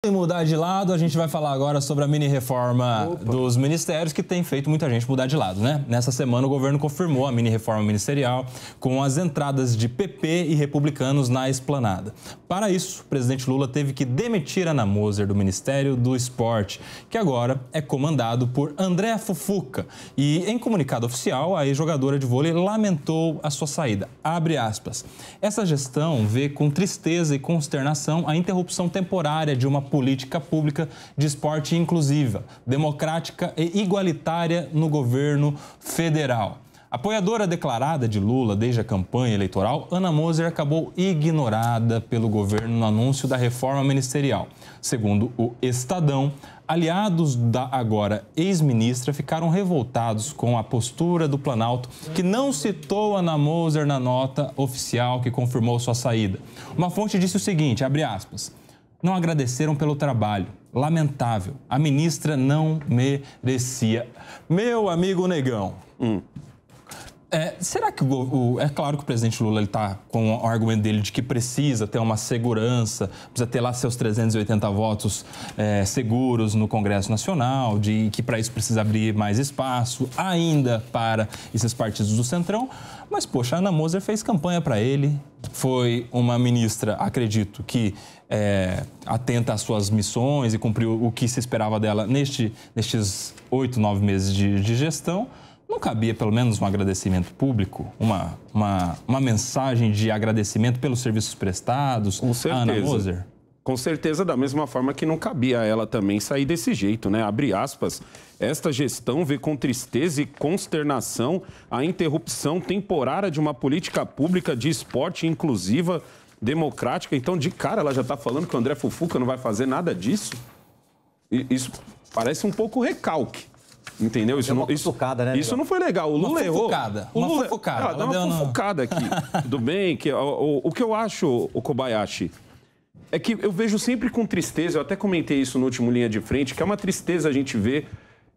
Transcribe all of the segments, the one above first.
em mudar de lado, a gente vai falar agora sobre a mini-reforma dos ministérios, que tem feito muita gente mudar de lado, né? Nessa semana, o governo confirmou a mini-reforma ministerial com as entradas de PP e republicanos na esplanada. Para isso, o presidente Lula teve que demitir Ana Moser do Ministério do Esporte, que agora é comandado por André Fufuca. E, em comunicado oficial, a ex-jogadora de vôlei lamentou a sua saída. Abre aspas. Essa gestão vê com tristeza e consternação a interrupção temporária de uma política pública de esporte inclusiva, democrática e igualitária no governo federal. Apoiadora declarada de Lula desde a campanha eleitoral, Ana Moser acabou ignorada pelo governo no anúncio da reforma ministerial. Segundo o Estadão, aliados da agora ex-ministra ficaram revoltados com a postura do Planalto, que não citou Ana Moser na nota oficial que confirmou sua saída. Uma fonte disse o seguinte, abre aspas, não agradeceram pelo trabalho. Lamentável. A ministra não merecia. Meu amigo Negão. Será que é claro que o presidente Lula está com o argumento dele de que precisa ter uma segurança, precisa ter lá seus 380 votos seguros no Congresso Nacional, de que para isso precisa abrir mais espaço ainda para esses partidos do Centrão. Mas, poxa, a Ana Moser fez campanha para ele, foi uma ministra, acredito, que atenta às suas missões e cumpriu o que se esperava dela nestes 8, 9 meses de gestão. Não cabia pelo menos um agradecimento público, uma mensagem de agradecimento pelos serviços prestados à Ana Moser? Com certeza, da mesma forma que não cabia a ela também sair desse jeito, né? Abre aspas, esta gestão vê com tristeza e consternação a interrupção temporária de uma política pública de esporte inclusiva, democrática. Então, de cara, ela já está falando que o André Fufuca não vai fazer nada disso? Isso parece um pouco recalque. Entendeu? Isso não foi legal. O Lula errou. Uma fofocada. Ela dá uma fofocada aqui. Tudo bem? O que eu acho, o Kobayashi, é que eu vejo sempre com tristeza, eu até comentei isso no último Linha de Frente, que é uma tristeza a gente ver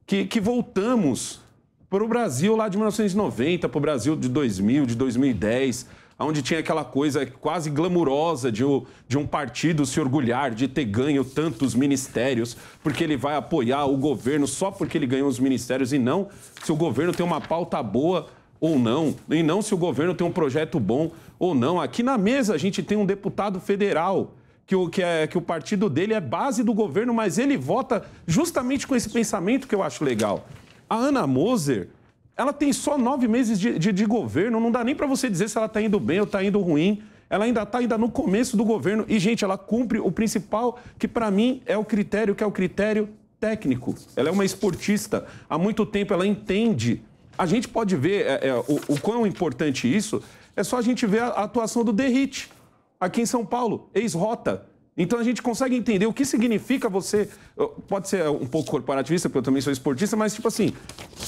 que voltamos para o Brasil lá de 1990, para o Brasil de 2000, de 2010, onde tinha aquela coisa quase glamurosa de um partido se orgulhar de ter ganho tantos ministérios, porque ele vai apoiar o governo só porque ele ganhou os ministérios, e não se o governo tem uma pauta boa ou não, e não se o governo tem um projeto bom ou não. Aqui na mesa a gente tem um deputado federal, que o partido dele é base do governo, mas ele vota justamente com esse pensamento que eu acho legal. A Ana Moser, ela tem só 9 meses de governo, não dá nem para você dizer se ela está indo bem ou está indo ruim. Ela ainda está no começo do governo e, gente, ela cumpre o principal, que para mim é o critério, que é o critério técnico. Ela é uma esportista. Há muito tempo ela entende. A gente pode ver o quão importante isso, é só a gente ver a atuação do Derrite, aqui em São Paulo, ex-rota. Então a gente consegue entender o que significa você... Pode ser um pouco corporativista, porque eu também sou esportista, mas tipo assim,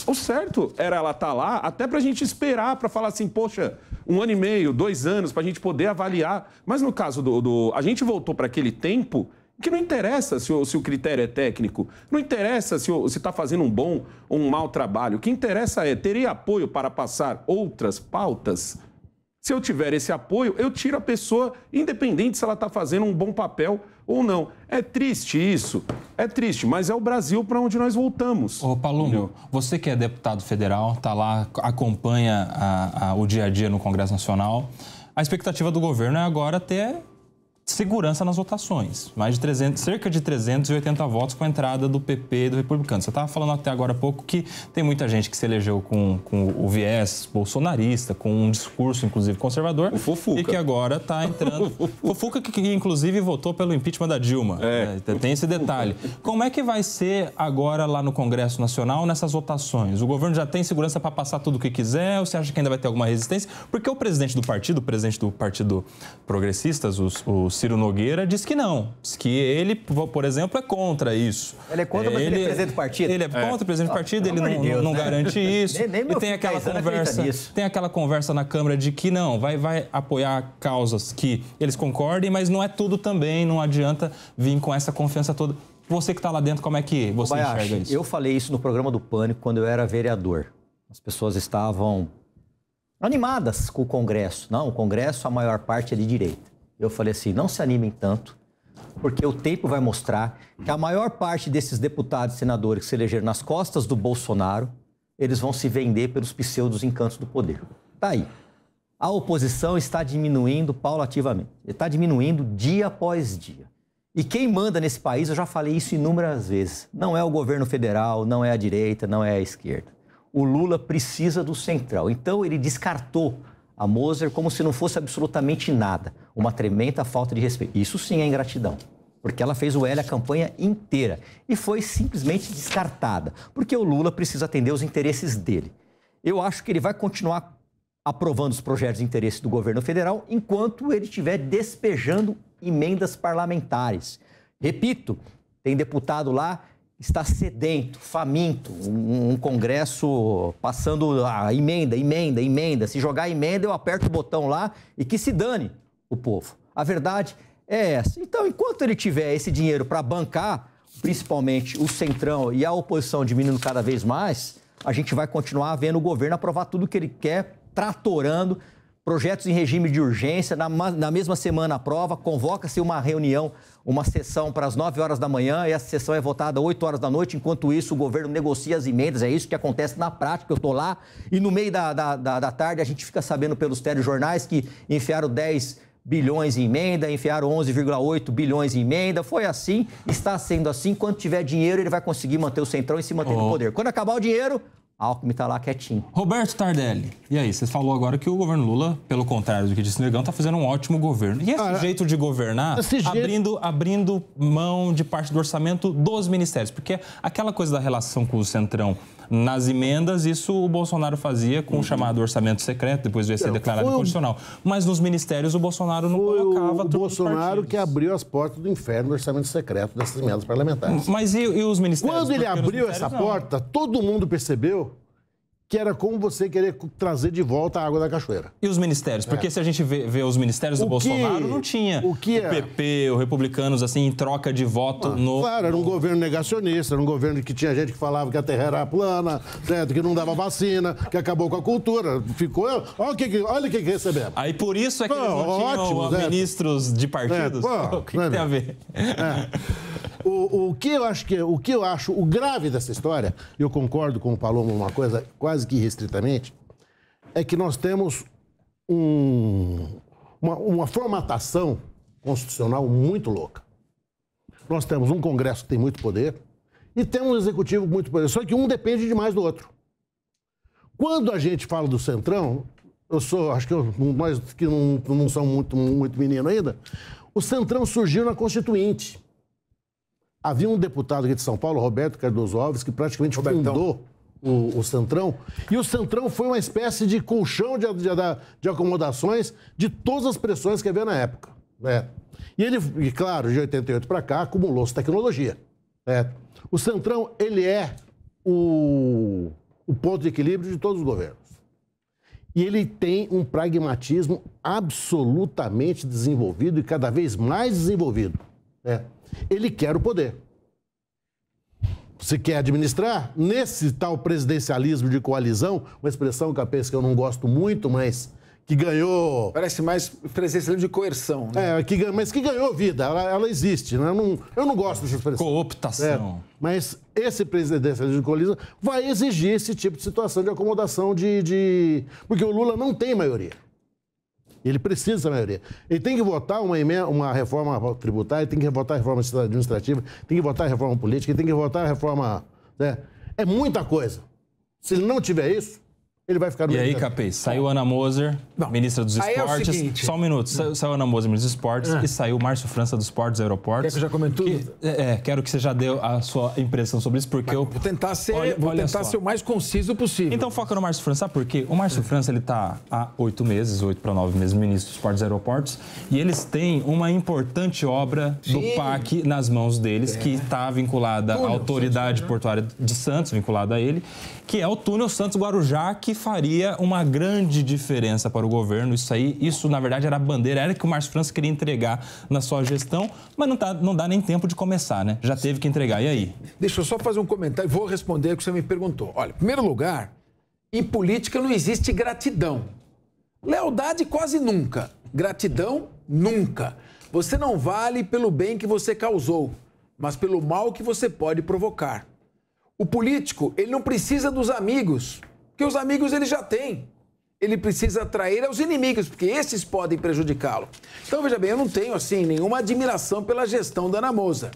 o certo era ela estar lá até pra gente esperar, pra falar assim, poxa, 1 ano e meio, 2 anos, pra gente poder avaliar. Mas no caso a gente voltou para aquele tempo que não interessa se o critério é técnico, não interessa se está fazendo um bom ou um mau trabalho. O que interessa é ter apoio para passar outras pautas. Se eu tiver esse apoio, eu tiro a pessoa, independente se ela está fazendo um bom papel ou não. É triste isso, é triste, mas é o Brasil para onde nós voltamos. Ô, Palumbo, você que é deputado federal, está lá, acompanha o dia a dia no Congresso Nacional, a expectativa do governo é agora ter segurança nas votações. Cerca de 380 votos com a entrada do PP e do Republicano. Você estava falando até agora há pouco que tem muita gente que se elegeu com o viés bolsonarista, com um discurso, inclusive, conservador. O Fufuca. E que agora está entrando... Fufuca que, inclusive, votou pelo impeachment da Dilma. Tem esse detalhe. Como é que vai ser agora lá no Congresso Nacional nessas votações? O governo já tem segurança para passar tudo o que quiser ou você acha que ainda vai ter alguma resistência? Porque o presidente do Partido Progressistas, o Ciro Nogueira, diz que não. Diz que ele, por exemplo, é contra isso. Ele é contra, mas ele é presidente do partido? Ele é contra o presidente do partido, ele não garante isso. Nem e tem aquela conversa na Câmara de que não, vai apoiar causas que eles concordem, mas não é tudo também, não adianta vir com essa confiança toda. Você que está lá dentro, como é que você enxerga isso? Eu falei isso no programa do Pânico quando eu era vereador. As pessoas estavam animadas com o Congresso. Não, o Congresso, a maior parte é de direita. Eu falei assim, não se animem tanto, Porque o tempo vai mostrar que a maior parte desses deputados e senadores que se elegeram nas costas do Bolsonaro, eles vão se vender pelos pseudos encantos do poder. Tá aí. A oposição está diminuindo paulativamente. Está diminuindo dia após dia. E quem manda nesse país, eu já falei isso inúmeras vezes, não é o governo federal, não é a direita, não é a esquerda. O Lula precisa do central. Então ele descartou a Moser como se não fosse absolutamente nada. Uma tremenda falta de respeito. Isso sim é ingratidão. Porque ela fez o L a campanha inteira e foi simplesmente descartada. Porque o Lula precisa atender os interesses dele. Eu acho que ele vai continuar aprovando os projetos de interesse do governo federal enquanto ele estiver despejando emendas parlamentares. Repito, tem deputado lá que está sedento, faminto, um Congresso passando a emenda. Se jogar emenda, eu aperto o botão lá e que se dane o povo. A verdade é essa. Então, enquanto ele tiver esse dinheiro para bancar, principalmente o Centrão e a oposição diminuindo cada vez mais, a gente vai continuar vendo o governo aprovar tudo que ele quer, tratorando projetos em regime de urgência. Na mesma semana aprova, convoca-se uma reunião, uma sessão para as 9 horas da manhã e essa sessão é votada às 8 horas da noite. Enquanto isso, o governo negocia as emendas. É isso que acontece na prática. Eu estou lá e no meio da tarde a gente fica sabendo pelos telejornais que enfiaram 10 bilhões em emenda, enfiaram 11,8 bilhões em emenda. Foi assim, está sendo assim. Quando tiver dinheiro, ele vai conseguir manter o Centrão e se manter no poder. Quando acabar o dinheiro, Alckmin está lá quietinho. Roberto Tardelli, e aí? Você falou agora que o governo Lula, pelo contrário do que disse o Negão, está fazendo um ótimo governo. E esse jeito de governar, abrindo mão de parte do orçamento dos ministérios? Porque aquela coisa da relação com o Centrão nas emendas, isso o Bolsonaro fazia com o chamado orçamento secreto, depois veio ser declarado inconstitucional. Mas nos ministérios o Bolsonaro não colocava tudo. O Bolsonaro que abriu as portas do inferno do orçamento secreto dessas emendas parlamentares. Mas e os ministérios? Quando ele abriu essa porta, todo mundo percebeu que era como você querer trazer de volta a água da cachoeira. E os ministérios? Porque se a gente vê os ministérios do Bolsonaro, não tinha o PP, os republicanos, assim, em troca de voto no... Claro, era um governo negacionista, era um governo que tinha gente que falava que a terra era plana, certo? Que não dava vacina, que acabou com a cultura. Ficou... Olha o que recebemos. Aí por isso é que eles não tinham ministros de partidos? O que tem a ver? O que eu acho o grave dessa história, e eu concordo com o Paloma uma coisa quase que irrestritamente, é que nós temos uma formatação constitucional muito louca. Nós temos um Congresso que tem muito poder e temos um Executivo com muito poder, só que um depende demais do outro. Quando a gente fala do Centrão, acho que nós que não somos muito menino ainda, o Centrão surgiu na Constituinte. Havia um deputado aqui de São Paulo, Roberto Cardoso Alves, que praticamente fundou o Centrão. E o Centrão foi uma espécie de colchão de acomodações de todas as pressões que havia na época. Né? E claro, de 88 para cá, acumulou-se tecnologia. Né? O Centrão, ele é o ponto de equilíbrio de todos os governos. E ele tem um pragmatismo absolutamente desenvolvido e cada vez mais desenvolvido. Né? Ele quer o poder. Você quer administrar? Nesse tal presidencialismo de coalizão, uma expressão capaz que eu não gosto muito, mas que ganhou... Parece mais presidencialismo de coerção. Né? Mas que ganhou vida, ela existe. Né? Eu não gosto dessa expressão. Cooptação. Mas esse presidencialismo de coalizão vai exigir esse tipo de situação de acomodação porque o Lula não tem maioria. Ele precisa da maioria. Ele tem que votar uma reforma tributária, tem que votar a reforma administrativa, tem que votar a reforma política, tem que votar a reforma... Né? É muita coisa. Se ele não tiver isso, ele vai ficar no... E aí, Capês, saiu Ana Moser, ministra dos Esportes. Só um minuto. Saiu Ana Moser, ministra dos Esportes, e saiu Márcio França dos Portos e Aeroportos. Quer que eu já comente tudo? Quero que você já dê a sua impressão sobre isso, porque eu... Vou tentar ser o mais conciso possível. Então foca no Márcio França, sabe por quê? O Márcio França, ele está há 8 para 9 meses, ministro dos Portos e Aeroportos, e eles têm uma importante obra do PAC nas mãos deles, que está vinculada à Autoridade Portuária de Santos, vinculada a ele, que é o túnel Santos-Guarujá, que faria uma grande diferença para o governo. Isso na verdade, era a bandeira, era que o Márcio França queria entregar na sua gestão, mas não dá nem tempo de começar, né? Já teve que entregar. E aí? Deixa eu só fazer um comentário, vou responder o que você me perguntou. Olha, em primeiro lugar, em política não existe gratidão. Lealdade quase nunca. Gratidão, nunca. Você não vale pelo bem que você causou, mas pelo mal que você pode provocar. O político, ele não precisa dos amigos, porque os amigos ele já tem. Ele precisa atrair aos inimigos, porque esses podem prejudicá-lo. Então, veja bem, eu não tenho, assim, nenhuma admiração pela gestão da Ana Moza.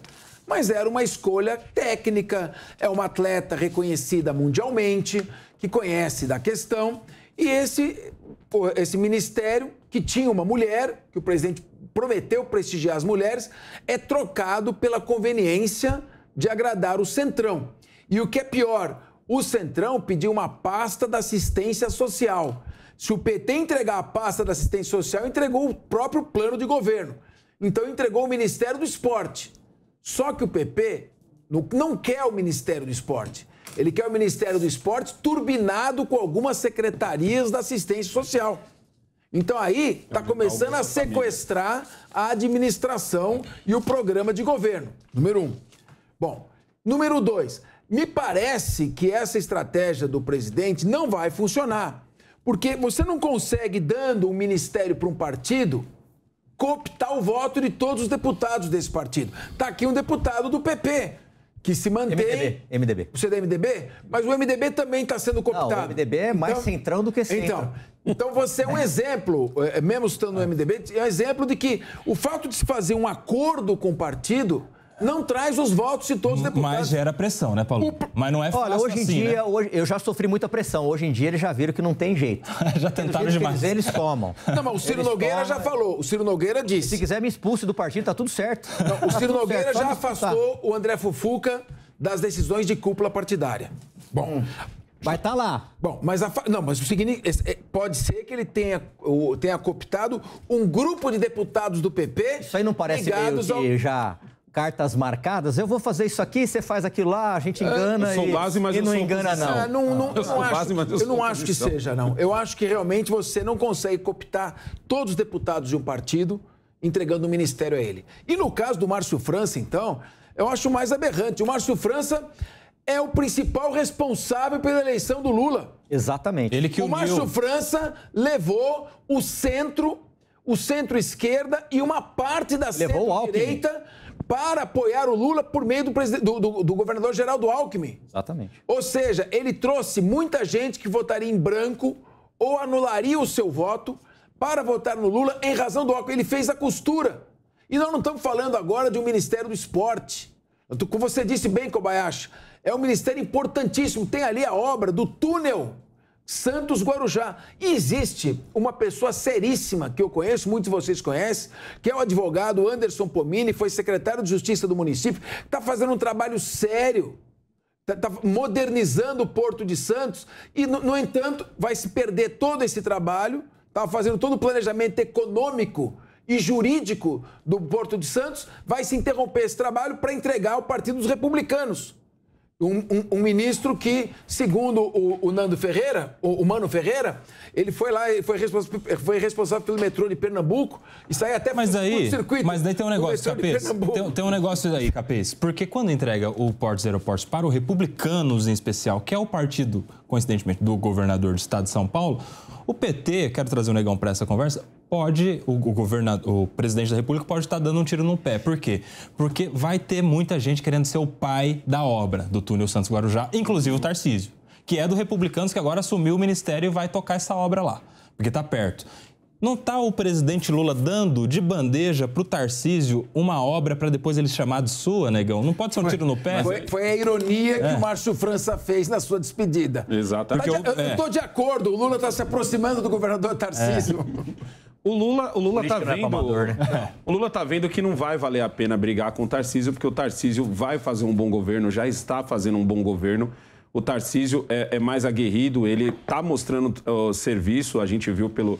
Mas era uma escolha técnica, é uma atleta reconhecida mundialmente, que conhece da questão. E esse ministério, que tinha uma mulher, que o presidente prometeu prestigiar as mulheres, é trocado pela conveniência de agradar o Centrão. E o que é pior, o Centrão pediu uma pasta da assistência social. Se o PT entregar a pasta da assistência social, entregou o próprio plano de governo. Então entregou o Ministério do Esporte. Só que o PP não quer o Ministério do Esporte. Ele quer o Ministério do Esporte turbinado com algumas secretarias da assistência social. Então aí está começando a sequestrar a administração e o programa de governo. Número 1. Bom, número 2. Me parece que essa estratégia do presidente não vai funcionar. Porque você não consegue, dando um ministério para um partido, cooptar o voto de todos os deputados desse partido. Está aqui um deputado do PP, que se mantém... MDB. Você é da MDB? Mas o MDB também está sendo cooptado. Não, o MDB é mais centrão do que centro. Então você é um exemplo, mesmo estando no MDB, é um exemplo de que o fato de se fazer um acordo com o partido não traz os votos de todos os deputados. Mas gera pressão, né, Paulo? Mas não é fácil. Olha, hoje em assim, dia, né? hoje, eu já sofri muita pressão. Hoje em dia eles já viram que não tem jeito. Já tentaram demais. Eles tomam. Não, mas o Ciro Nogueira já falou. O Ciro Nogueira disse. Se quiser me expulse do partido, tá tudo certo. Não, o Ciro Nogueira já afastou o André Fufuca das decisões de cúpula partidária. Bom... Vai estar lá. Bom, mas o seguinte, pode ser que ele tenha cooptado um grupo de deputados do PP. Isso aí não parece meio que já cartas marcadas? Eu vou fazer isso aqui, você faz aquilo lá, a gente engana eu sou base, mas e eu não sou engana, não. Eu não acho que seja, não. Eu acho que realmente você não consegue cooptar todos os deputados de um partido entregando o ministério a ele. E no caso do Márcio França, então, eu acho mais aberrante. O Márcio França é o principal responsável pela eleição do Lula. Exatamente. Ele que o Márcio França levou o centro-esquerda e uma parte da centro-direita para apoiar o Lula por meio do governador Geraldo Alckmin. Exatamente. Ou seja, ele trouxe muita gente que votaria em branco ou anularia o seu voto para votar no Lula em razão do Alckmin. Ele fez a costura. E nós não estamos falando agora de um Ministério do Esporte. Como você disse bem, Kobayashi, é um ministério importantíssimo. Tem ali a obra do túnel Santos-Guarujá. E existe uma pessoa seríssima que eu conheço, muitos de vocês conhecem, que é o advogado Anderson Pomini, foi secretário de Justiça do município, está fazendo um trabalho sério, está modernizando o Porto de Santos e, no entanto, vai se perder todo esse trabalho, estava fazendo todo o planejamento econômico e jurídico do Porto de Santos, vai se interromper esse trabalho para entregar ao Partido dos Republicanos. Um ministro que, segundo o Nando Ferreira, o Mano Ferreira, ele foi lá e foi responsável pelo metrô de Pernambuco e saiu até mas daí circuito. Mas daí tem um negócio, Capês. Tem um negócio aí, Capês. Porque quando entrega o Portos e Aeroportos para o Republicanos, em especial, que é o partido, coincidentemente, do governador do estado de São Paulo, o PT, quero trazer o Negão para essa conversa, o presidente da República pode estar dando um tiro no pé. Por quê? Porque vai ter muita gente querendo ser o pai da obra do túnel Santos-Guarujá, inclusive o Tarcísio, que é do Republicanos, que agora assumiu o ministério e vai tocar essa obra lá, porque está perto. Não está o presidente Lula dando de bandeja para o Tarcísio uma obra para depois ele chamar de sua, Negão? Não pode ser um tiro no pé? Foi a ironia que o Márcio França fez na sua despedida. Exatamente. Eu estou de acordo, o Lula está se aproximando do governador Tarcísio. O Lula tá vendo, amador, né? O Lula tá vendo que não vai valer a pena brigar com o Tarcísio, porque o Tarcísio vai fazer um bom governo, já está fazendo um bom governo. O Tarcísio é mais aguerrido, ele tá mostrando serviço, a gente viu pelo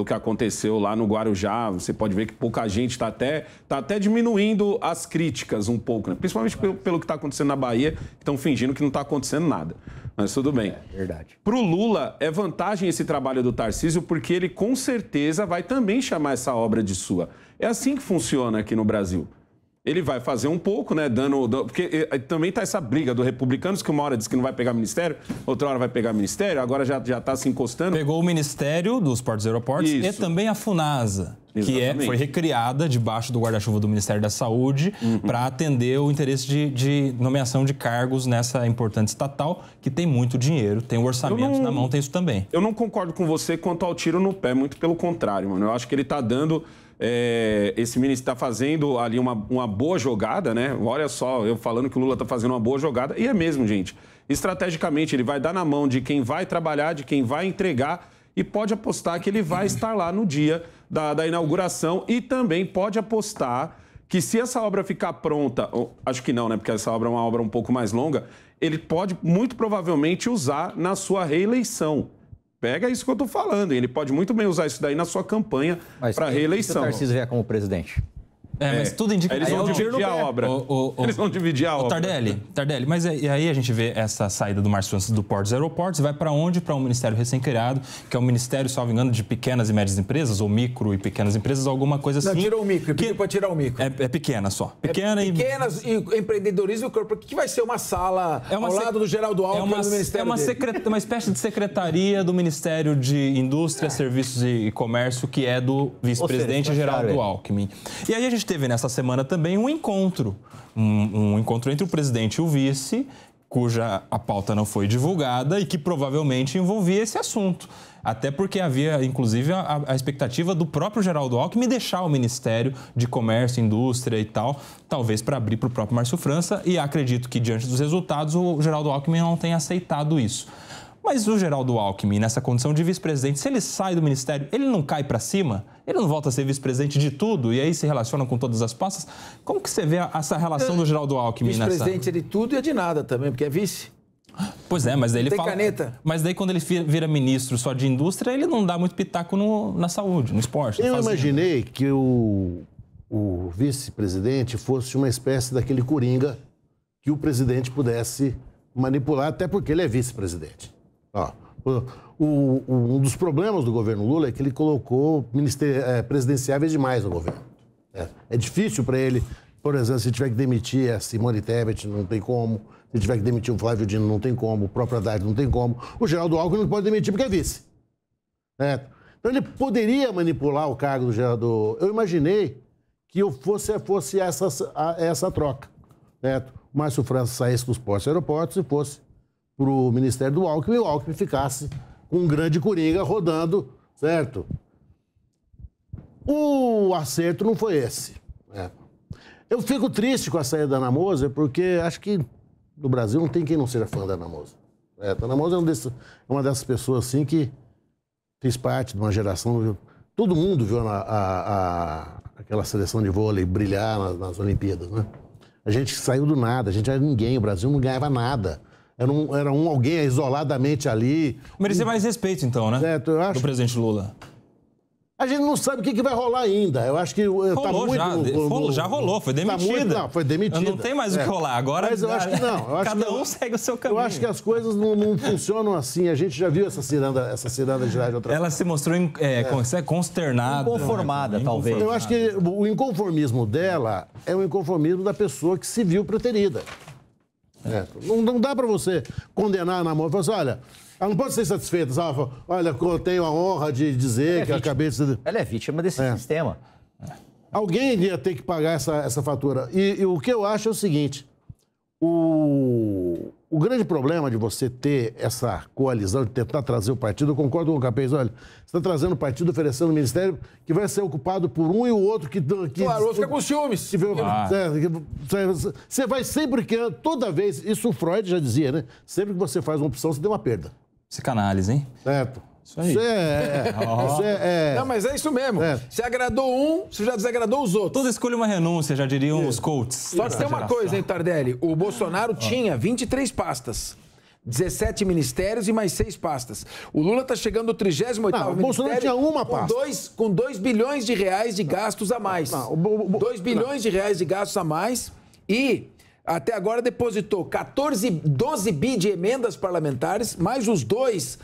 que aconteceu lá no Guarujá. Você pode ver que pouca gente está até diminuindo as críticas um pouco, né? Principalmente pelo que está acontecendo na Bahia, que estão fingindo que não está acontecendo nada. Mas tudo bem. É verdade. Para o Lula, é vantagem esse trabalho do Tarcísio, porque ele com certeza vai também chamar essa obra de sua. É assim que funciona aqui no Brasil. Ele vai fazer um pouco, né, porque também tá essa briga do Republicanos, que uma hora diz que não vai pegar ministério, outra hora vai pegar ministério, agora já tá se encostando. Pegou o Ministério dos Portos e Aeroportos e também a FUNASA, Exatamente. foi recriada debaixo do guarda-chuva do Ministério da Saúde para atender o interesse de nomeação de cargos nessa importante estatal, que tem muito dinheiro, tem o orçamento na mão, tem isso também. Eu não concordo com você quanto ao tiro no pé, muito pelo contrário, mano. Eu acho que ele está dando... esse ministro está fazendo ali uma boa jogada, né? Olha só, eu falando que o Lula está fazendo uma boa jogada, e é mesmo, gente. Estrategicamente, ele vai dar na mão de quem vai trabalhar, de quem vai entregar, e pode apostar que ele vai estar lá no dia da inauguração, e também pode apostar que se essa obra ficar pronta, acho que não, né? Porque essa obra é uma obra um pouco mais longa, ele pode muito provavelmente usar na sua reeleição. Pega isso que eu estou falando. Ele pode muito bem usar isso daí na sua campanha para reeleição. Se o Tarcísio vier como presidente. Mas tudo indica... Eles vão dividir a obra. Eles vão dividir a obra. Tardelli, mas e aí a gente vê essa saída do Márcio França do Portos e Aeroportos, vai para onde? Para um ministério recém-criado, que é um ministério, salvo engano, de pequenas e médias empresas, ou micro e pequenas empresas, alguma coisa assim. Não, tirou o micro, pediu para tirar o micro. É pequena só. Pequenas e empreendedorismo, o que vai ser uma sala ao lado do Geraldo Alckmin no ministério uma espécie de secretaria do Ministério de Indústria, Serviços e Comércio, que é do vice-presidente Geraldo Alckmin. E aí a gente teve nessa semana também um encontro. Um encontro entre o presidente e o vice, cuja a pauta não foi divulgada e que provavelmente envolvia esse assunto. Até porque havia, inclusive, a expectativa do próprio Geraldo Alckmin deixar o Ministério de Comércio, Indústria e tal, talvez para abrir para o próprio Márcio França, e acredito que, diante dos resultados, o Geraldo Alckmin não tenha aceitado isso. Mas o Geraldo Alckmin, nessa condição de vice-presidente, se ele sai do ministério, ele não cai para cima? Ele não volta a ser vice-presidente de tudo e aí se relaciona com todas as pastas? Como que você vê essa relação do Geraldo Alckmin nessa... Vice-presidente é de tudo e é de nada também, porque é vice. Pois é, mas daí ele tem fala... caneta. Mas daí quando ele vira ministro só de indústria, ele não dá muito pitaco na saúde, no esporte. Eu imaginei que o vice-presidente fosse uma espécie daquele coringa que o presidente pudesse manipular, até porque ele é vice-presidente. Um dos problemas do governo Lula é que ele colocou presidenciáveis demais no governo. É difícil para ele, por exemplo, se tiver que demitir a Simone Tebet, não tem como. Se tiver que demitir o Flávio Dino, não tem como. O próprio Haddad, não tem como. O Geraldo Alckmin não pode demitir porque é vice. Então ele poderia manipular o cargo do Geraldo. Eu imaginei que fosse essa troca. O Márcio França saísse dos portos e aeroportos e fosse para o Ministério do Alckmin e o Alckmin ficasse com um grande coringa rodando, certo? O acerto não foi esse. Eu fico triste com a saída da Ana Moser, porque acho que no Brasil não tem quem não seja fã da Ana Moser. A Ana Moser é uma dessas pessoas assim que fez parte de uma geração... Todo mundo viu aquela seleção de vôlei brilhar nas Olimpíadas, né? A gente saiu do nada, a gente era ninguém, o Brasil não ganhava nada. Era alguém isoladamente ali. Merecia mais respeito, então, né? Certo, eu acho. Do presidente Lula. A gente não sabe o que vai rolar ainda. Eu acho que tá muito... Já rolou, foi demitida. Foi demitida. Não tem mais o que rolar. Agora, mas eu acho que não. Cada um segue o seu caminho. Eu acho que as coisas não funcionam assim. A gente já viu essa ciranda girar de outra forma. Ela se mostrou consternada. Inconformada, talvez. Eu acho que o inconformismo dela é o inconformismo da pessoa que se viu preterida. Não dá para você condenar a namoro. Falar assim, olha, ela não pode ser satisfeita. Sabe? Olha, eu tenho a honra de dizer que eu acabei de ser... Ela é vítima desse sistema. Alguém ia ter que pagar essa fatura. E o que eu acho é o seguinte, o grande problema de você ter essa coalizão, de tentar trazer o partido, eu concordo com o Capês, olha, você está trazendo o partido, oferecendo o ministério que vai ser ocupado por um e o outro que claro, vou ficar com ciúmes. Você vai sempre que, toda vez, isso o Freud já dizia, né? Sempre que você faz uma opção, você tem uma perda. Psicanálise, hein? Certo. Isso aí. Não, mas é isso mesmo. Você agradou um, você já desagradou os outros. Toda escolha uma renúncia, já diriam os coaches. Só que tem uma coisa, hein, Tardelli? O Bolsonaro tinha 23 pastas. 17 ministérios e mais 6 pastas. O Lula está chegando ao 38º ministério. O Bolsonaro tinha uma pasta. Com 2 bilhões de reais de gastos a mais. 2 bilhões de reais de gastos a mais e... Até agora depositou 12 bi de emendas parlamentares, mais os 2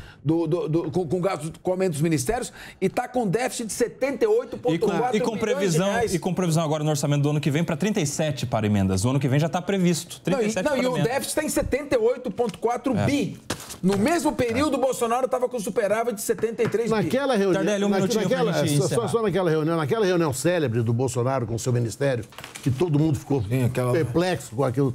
com gastos com aumento dos ministérios, e está com déficit de 78,4 bilhões de reais. E com previsão agora no orçamento do ano que vem para 37 para emendas. O ano que vem já está previsto. 37 e o déficit está em 78,4 bi. No mesmo período, o Bolsonaro estava com superávit de 73 bi. Naquela reunião, Tardelli, um minutinho pra gente encerrar. só naquela reunião célebre do Bolsonaro com o seu ministério, que todo mundo ficou perplexo com aquilo.